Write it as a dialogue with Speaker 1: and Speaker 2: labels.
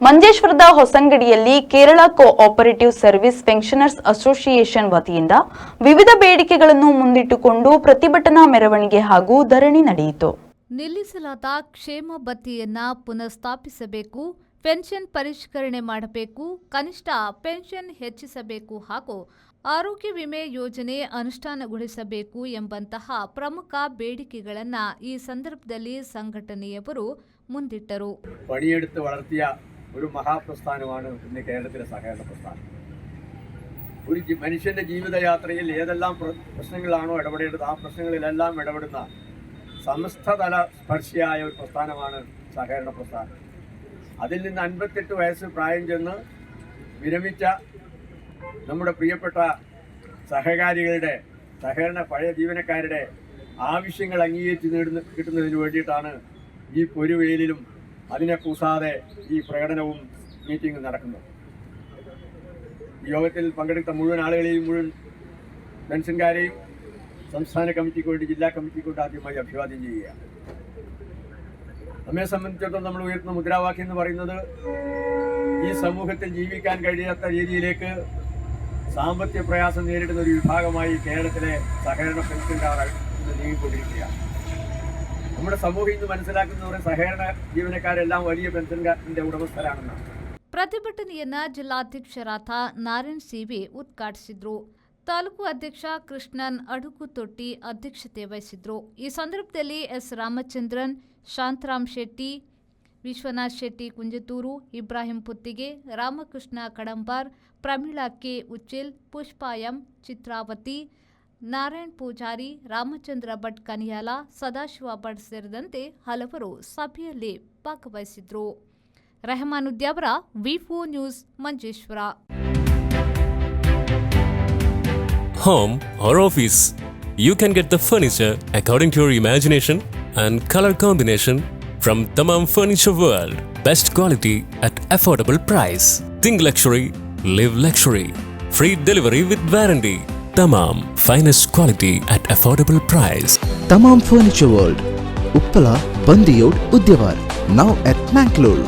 Speaker 1: ಮಂಜೇಶ್ವರದ ಹೊಸಂಗಡಿಯಲ್ಲಿ Kerala cooperative service pensioners association ವತಿಯಿಂದ ವಿವಿಧ ಬೇಡಿಕೆಗಳನ್ನು ಮುಂದಿಟ್ಟುಕೊಂಡು ಪ್ರತಿಭಟನಾ ಮೆರವಣಿಗೆ ಹಾಗೂ ಧರಣಿ ನಡೆಯಿತು.
Speaker 2: ನಿಲ್ಲಿಸಲಾದ ಕ್ಷೇಮ ಭತ್ಯೆಯನ್ನ ಪುನಃಸ್ಥಾಪಿಸಬೇಕು, ಪೆನ್ಷನ್ ಪರಿಷ್ಕರಣೆ ಮಾಡಬೇಕು, ಕನಿಷ್ಠ ಪೆನ್ಷನ್ ಹೆಚ್ಚಿಸಬೇಕು ಹಾಗೂ ಆರೋಗ್ಯ ವಿಮೆ ಯೋಜನೆ ಅನುಷ್ಠಾನಗೊಳಿಸಬೇಕು ಎಂಬಂತಹ ಪ್ರಮುಖ ಬೇಡಿಕೆಗಳನ್ನು ಈ ಸಂದರ್ಭದಲ್ಲಿ ಸಂಘಟನೆಯವರು ಮುಂದಿಟ್ಟರು.
Speaker 3: പണിയെടുത്ത് വളർത്തിയ ഒരു മഹാപ്രസ്ഥാനമാണ് ഇന്ന് കേരളത്തിലെ സഹകരണ പ്രസ്ഥാനം. ഒരു മനുഷ്യന്റെ ജീവിതയാത്രയിൽ ഏതെല്ലാം പ്രശ്നങ്ങളാണോ ഇടപെടേണ്ടത് ആ പ്രശ്നങ്ങളിലെല്ലാം ഇടപെടുന്ന സമസ്തതല സ്പർശിയായ ഒരു പ്രസ്ഥാനമാണ് സഹകരണ പ്രസ്ഥാനം. അതിൽ നിന്ന് 58 വയസ്സ് പ്രായം ചെന്ന് വിരമിച്ച നമ്മുടെ പ്രിയപ്പെട്ട സഹകാരികളുടെ സഹകരണ പഴയ ജീവനക്കാരുടെ ആവശ്യങ്ങൾ അംഗീകരിച്ച് കിട്ടുന്നതിന് വേണ്ടിയിട്ടാണ് ഈ പൊരുവേലിലും അതിനെ കൂസാതെ ഈ പ്രകടനവും മീറ്റിംഗും നടക്കുന്നത്. ഈ യോഗത്തിൽ പങ്കെടുത്ത മുഴുവൻ ആളുകളെയും മുഴുവൻ പെൻഷൻകാരെയും സംസ്ഥാന കമ്മിറ്റിക്ക് വേണ്ടി ജില്ലാ കമ്മിറ്റിക്ക് വേണ്ടി ആദ്യമായി അഭിവാദ്യം ചെയ്യുക. നമ്മെ സംബന്ധിച്ചിടത്തോളം നമ്മൾ ഉയർത്തുന്ന മുദ്രാവാക്യം എന്ന് പറയുന്നത് ഈ സമൂഹത്തിൽ ജീവിക്കാൻ കഴിയാത്ത രീതിയിലേക്ക് സാമ്പത്തിക പ്രയാസം നേരിടുന്ന ഒരു വിഭാഗമായി കേരളത്തിലെ സഹകരണ പെൻഷൻകാർ നീങ്ങിക്കൊണ്ടിരിക്കുകയാണ്. നമ്മുടെ സമൂഹം ഇന്ന് മനസ്സിലാക്കുന്നവരെ സഹകരണ ജീവനക്കാരെല്ലാം വലിയ പെൻഷൻകാരന്റെ ഉടമസ്ഥരാണെന്നാണ്.
Speaker 2: ಪ್ರತಿಭಟನೆಯನ್ನ ಜಿಲ್ಲಾಧ್ಯಕ್ಷರಾದ ನಾರಾಯಣ್ ಸಿವಿ ಉದ್ಘಾಟಿಸಿದ್ರು. ತಾಲೂಕು ಅಧ್ಯಕ್ಷ ಕೃಷ್ಣನ್ ಅಡುಗುತೊಟ್ಟಿ ಅಧ್ಯಕ್ಷತೆ ವಹಿಸಿದ್ರು. ಈ ಸಂದರ್ಭದಲ್ಲಿ S Ramachandran, Shantharam Shetty, Vishwanath Shetty Kunjathur, Ibrahim Puthige, Ramakrishna Kadambar, Pramila K Uchil, Pushpa M, Chitravathi, Narayan Poojary, Ramachandra Bhat Kaniyala, Sadashiva Bhat ಸೇರಿದಂತೆ ಹಲವರು ಸಭೆಯಲ್ಲಿ ಭಾಗವಹಿಸಿದ್ರು. ರೆಹಮಾನ್ ಉದ್ಯಾವರ, ವಿ4 news, Manjeshwar.
Speaker 4: Home or office, you can get the furniture according to your imagination and color combination from Tamam Furniture World. Best quality at affordable price. Think luxury, live luxury. Free delivery with warranty. Tamam, finest quality at affordable price.
Speaker 5: Tamam Furniture World, Uppala, Bandiyod, Udyawar. Now at Mangalore.